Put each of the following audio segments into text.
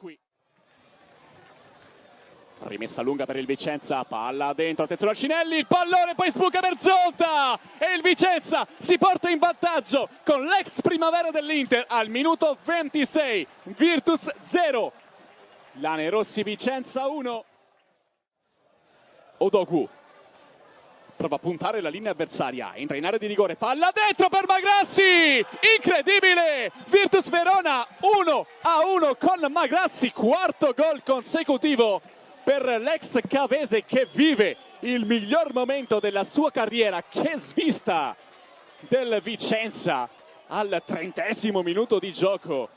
qui. Rimessa lunga per il Vicenza, palla dentro, attenzione al Cinelli, il pallone poi sbuca per Zonta e il Vicenza si porta in vantaggio con l'ex primavera dell'Inter al minuto 26, Virtus 0, Lanerossi Vicenza 1. Odogwu prova a puntare la linea avversaria, entra in area di rigore, palla dentro per Magrassi, incredibile, Virtus Verona 1-1 con Magrassi, quarto gol consecutivo per l'ex cavese che vive il miglior momento della sua carriera. Che svista del Vicenza al 30° minuto di gioco.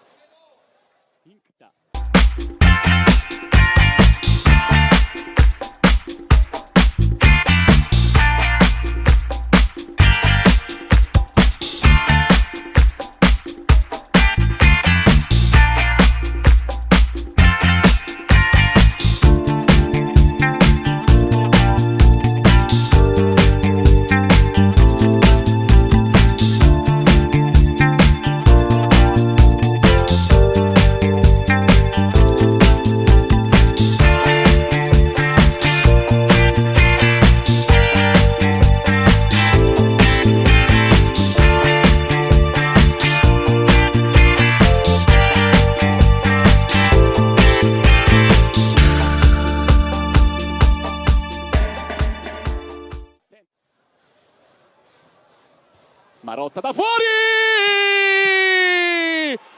Marotta da fuori!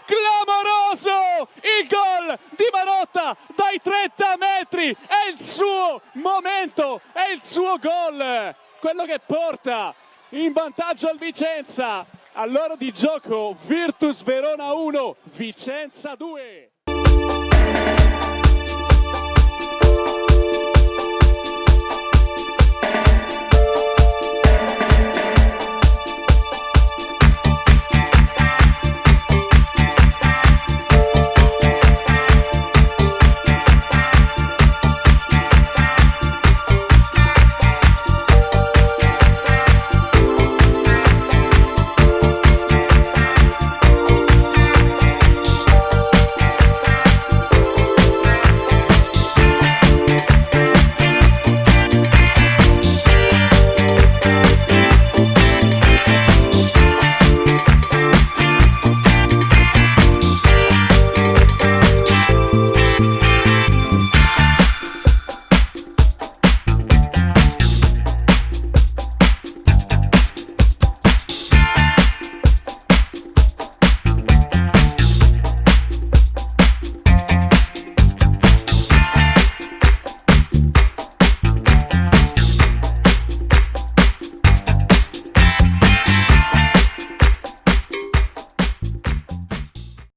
Clamoroso! Il gol di Marotta dai 30 metri! È il suo momento! È il suo gol! Quello che porta in vantaggio al Vicenza. All'ora di gioco Virtus Verona 1, Vicenza 2.